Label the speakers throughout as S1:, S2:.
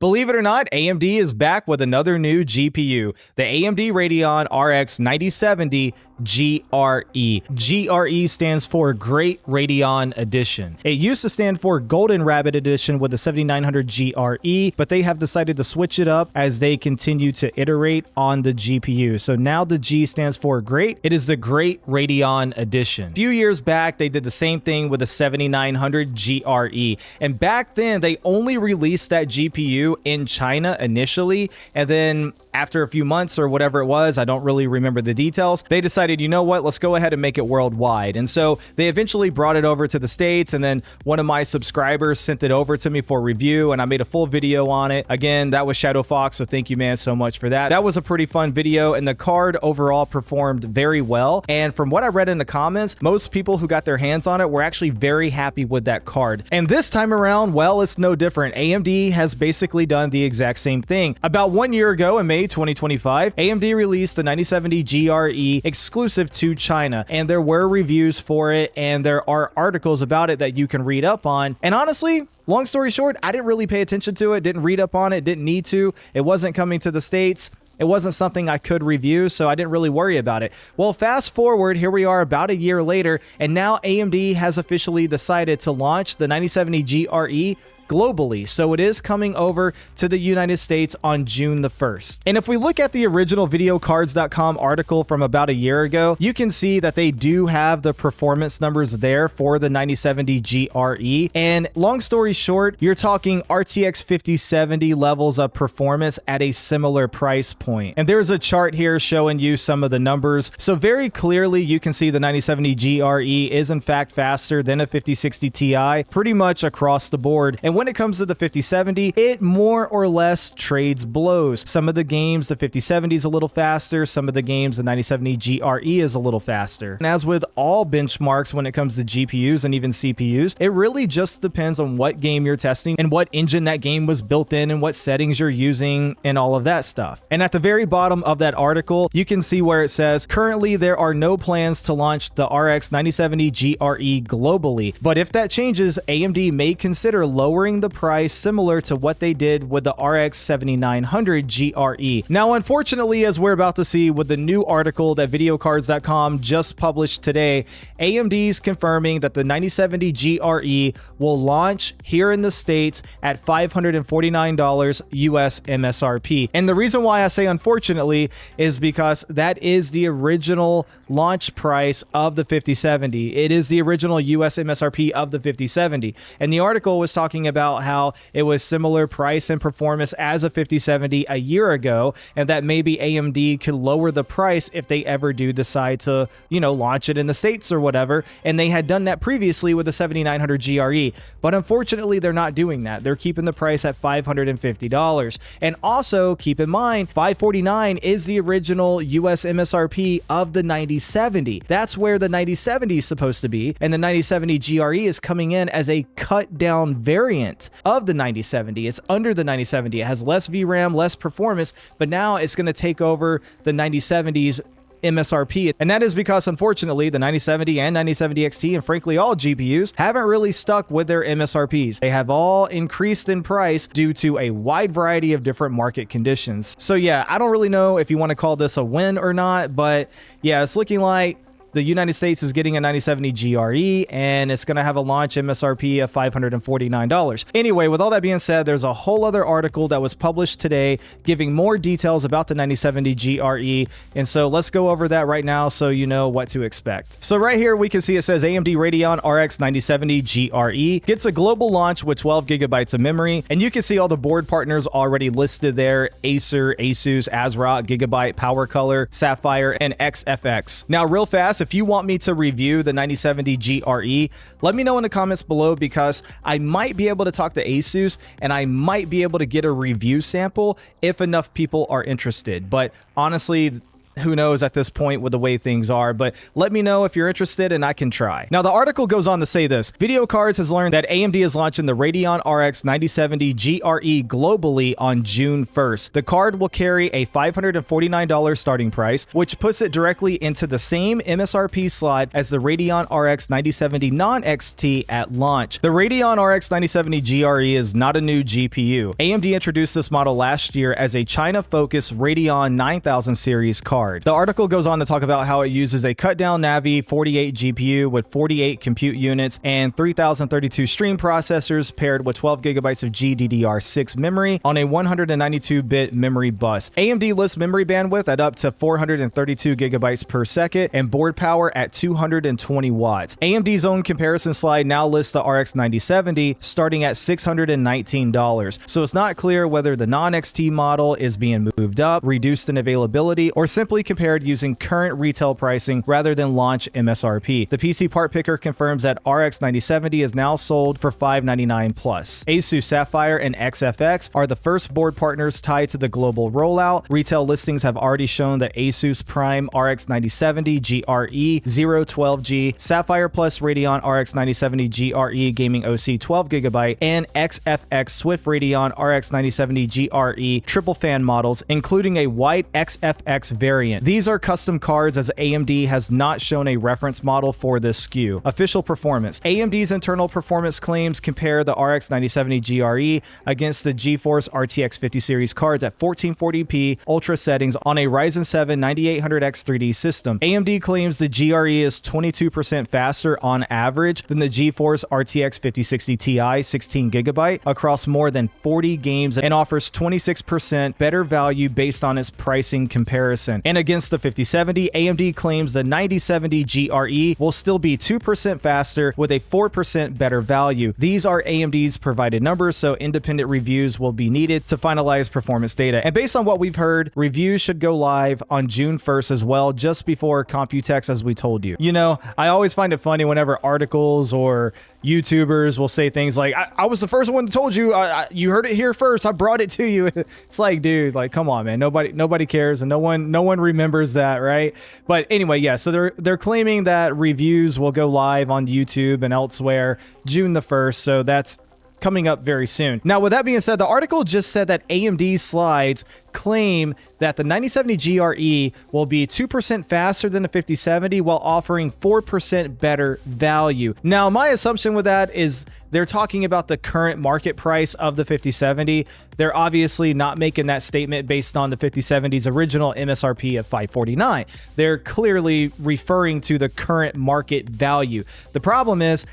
S1: Believe it or not, AMD is back with another new GPU, the AMD Radeon RX 9070 GRE. GRE stands for Great Radeon Edition. It used to stand for Golden Rabbit Edition with the 7900 GRE, but they have decided to switch it up as they continue to iterate on the GPU. So now the G stands for Great. It is the Great Radeon Edition. A few years back, they did the same thing with the 7900 GRE. And back then, they only released that GPU in China initially, and then after a few months or whatever it was, I don't really remember the details, they decided, you know what, let's go ahead and make it worldwide. And so they eventually brought it over to the States, and then one of my subscribers sent it over to me for review, and I made a full video on it. Again, that was Shadow Fox, so thank you, man, so much for that. That was a pretty fun video, and the card overall performed very well. And from what I read in the comments, most people who got their hands on it were actually very happy with that card. And this time around, well, it's no different. AMD has basically done the exact same thing. About 1 year ago in May 2025, AMD released the 9070 GRE exclusive to China, and there were reviews for it, and there are articles about it that you can read up on. And honestly, long story short, I didn't really pay attention to it, didn't read up on it, didn't need to. It wasn't coming to the States. It wasn't something I could review, so I didn't really worry about it. Well, fast forward, here we are about a year later, and now AMD has officially decided to launch the 9070 GRE globally. So it is coming over to the United States on June the 1st. And if we look at the original videocards.com article from about a year ago, you can see that they do have the performance numbers there for the 9070 GRE. And long story short, you're talking RTX 5070 levels of performance at a similar price point. And there's a chart here showing you some of the numbers. So very clearly you can see the 9070 GRE is in fact faster than a 5060 Ti pretty much across the board. And when it comes to the 5070, it more or less trades blows. Some of the games, the 5070 is a little faster. Some of the games, the 9070 GRE is a little faster. And as with all benchmarks when it comes to GPUs and even CPUs, it really just depends on what game you're testing and what engine that game was built in and what settings you're using and all of that stuff. And at the very bottom of that article, you can see where it says, currently there are no plans to launch the RX 9070 GRE globally. But if that changes, AMD may consider lowering the price similar to what they did with the RX 7900 GRE. Now, unfortunately, as we're about to see with the new article that videocards.com just published today, AMD's confirming that the 9070 GRE will launch here in the States at $549 US MSRP. And the reason why I say unfortunately is because that is the original launch price of the 5070. It is the original US MSRP of the 5070. And the article was talking about how it was similar price and performance as a 5070 a year ago, and that maybe AMD could lower the price if they ever do decide to, launch it in the States or whatever. And they had done that previously with the 7900 GRE, but unfortunately they're not doing that. They're keeping the price at $550. And also keep in mind, $549 is the original US MSRP of the 9070. That's where the 9070 is supposed to be, and the 9070 GRE is coming in as a cut down variant of the 9070. It's under the 9070. It has less VRAM, less performance, but now it's going to take over the 9070's MSRP. And that is because, unfortunately, the 9070 and 9070 XT, and frankly all GPUs, haven't really stuck with their MSRPs. They have all increased in price due to a wide variety of different market conditions. So yeah, I don't really know if you want to call this a win or not, but yeah, it's looking like the United States is getting a 9070 GRE, and it's going to have a launch MSRP of $549. Anyway, with all that being said, there's a whole other article that was published today giving more details about the 9070 GRE, and so let's go over that right now so you know what to expect. So right here we can see it says AMD Radeon RX 9070 GRE gets a global launch with 12 gigabytes of memory, and you can see all the board partners already listed there: Acer, Asus, ASRock, Gigabyte, PowerColor, Sapphire, and XFX. Now real fast, if you want me to review the 9070 GRE, let me know in the comments below, because I might be able to talk to Asus and I might be able to get a review sample if enough people are interested. But honestly, who knows at this point with the way things are, but let me know if you're interested and I can try. Now, the article goes on to say this. Video Cards has learned that AMD is launching the Radeon RX 9070 GRE globally on June 1st. The card will carry a $549 starting price, which puts it directly into the same MSRP slot as the Radeon RX 9070 non-XT at launch. The Radeon RX 9070 GRE is not a new GPU. AMD introduced this model last year as a China-focused Radeon 9000 series card. The article goes on to talk about how it uses a cut-down Navi 48 GPU with 48 compute units and 3032 stream processors paired with 12 gigabytes of GDDR6 memory on a 192-bit memory bus. AMD lists memory bandwidth at up to 432 gigabytes per second and board power at 220 watts. AMD's own comparison slide now lists the RX 9070 starting at $619, so it's not clear whether the non-XT model is being moved up, reduced in availability, or simply compared using current retail pricing rather than launch MSRP. The PC part picker confirms that RX 9070 is now sold for $599 plus. ASUS Sapphire and XFX are the first board partners tied to the global rollout. Retail listings have already shown that Asus Prime RX 9070 GRE 012G, Sapphire Plus Radeon RX 9070 GRE Gaming OC 12GB, and XFX Swift Radeon RX 9070 GRE triple fan models, including a white XFX variant. These are custom cards as AMD has not shown a reference model for this SKU. Official performance. AMD's internal performance claims compare the RX 9070 GRE against the GeForce RTX 50 series cards at 1440p ultra settings on a Ryzen 7 9800X 3D system. AMD claims the GRE is 22% faster on average than the GeForce RTX 5060 Ti 16GB across more than 40 games and offers 26% better value based on its pricing comparison. And against the 5070, AMD claims the 9070 GRE will still be 2% faster with a 4% better value. These are AMD's provided numbers, so independent reviews will be needed to finalize performance data. And based on what we've heard, reviews should go live on June 1st as well, just before Computex, as we told you. You know, I always find it funny whenever articles or YouTubers will say things like, I was the first one that told you, you heard it here first, I brought it to you. It's like, dude, like, come on, man. Nobody cares, and no one remembers that, right? But anyway, yeah, so they're claiming that reviews will go live on YouTube and elsewhere June the 1st, so that's coming up very soon. Now, with that being said, the article just said that AMD's slides claim that the 9070 GRE will be 2% faster than the 5070 while offering 4% better value. Now, my assumption with that is they're talking about the current market price of the 5070. They're obviously not making that statement based on the 5070's original MSRP of $549. They're clearly referring to the current market value. The problem is,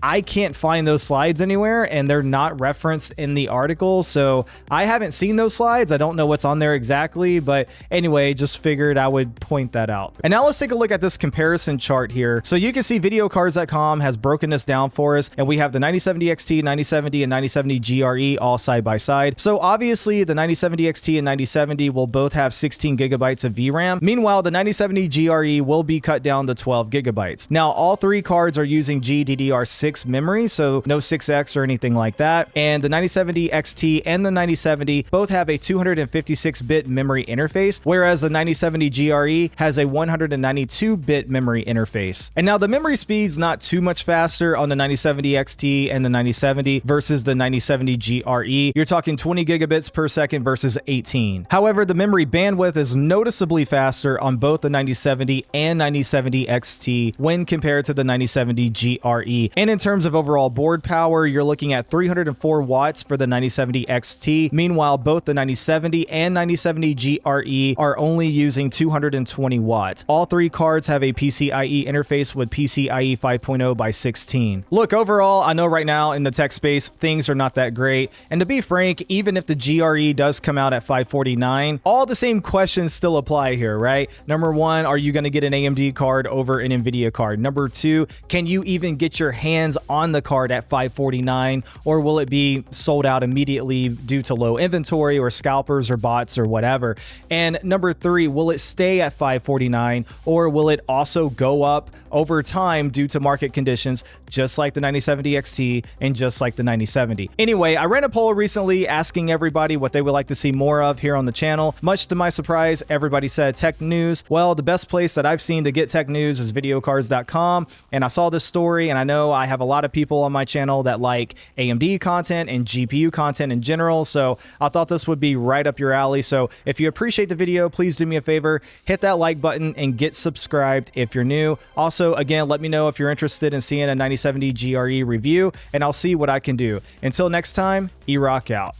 S1: I can't find those slides anywhere and they're not referenced in the article. So I haven't seen those slides. I don't know what's on there exactly, but anyway, just figured I would point that out. And now let's take a look at this comparison chart here. So you can see videocards.com has broken this down for us, and we have the 9070 XT, 9070 and 9070 GRE all side by side. So obviously the 9070 XT and 9070 will both have 16 gigabytes of VRAM. Meanwhile, the 9070 GRE will be cut down to 12 gigabytes. Now, all three cards are using GDDR6 memory, so no 6X or anything like that. And the 9070 XT and the 9070 both have a 256-bit memory interface, whereas the 9070 GRE has a 192-bit memory interface. And now the memory speed's not too much faster on the 9070 XT and the 9070 versus the 9070 GRE. You're talking 20 gigabits per second versus 18. However, the memory bandwidth is noticeably faster on both the 9070 and 9070 XT when compared to the 9070 GRE. And in terms of overall board power, you're looking at 304 watts for the 9070 XT. Meanwhile, both the 9070 and 9070 GRE are only using 220 watts. All three cards have a PCIe interface with PCIe 5.0 by 16. Look, overall, I know right now in the tech space, things are not that great. And to be frank, even if the GRE does come out at $549, all the same questions still apply here, right? Number one, are you going to get an AMD card over an NVIDIA card? Number two, can you even get your hands lands on the card at $549, or will it be sold out immediately due to low inventory or scalpers or bots or whatever? And number 3, will it stay at $549, or will it also go up over time due to market conditions, just like the 9070 XT and just like the 9070? Anyway, I ran a poll recently asking everybody what they would like to see more of here on the channel. Much to my surprise, everybody said tech news. Well, the best place that I've seen to get tech news is videocards.com, and I saw this story, and I know I have a lot of people on my channel that like AMD content and GPU content in general, so I thought this would be right up your alley. So if you appreciate the video, please do me a favor, hit that like button and get subscribed if you're new. Also, again, let me know if you're interested in seeing a 9070 GRE review, and I'll see what I can do. Until next time, E-Rock out.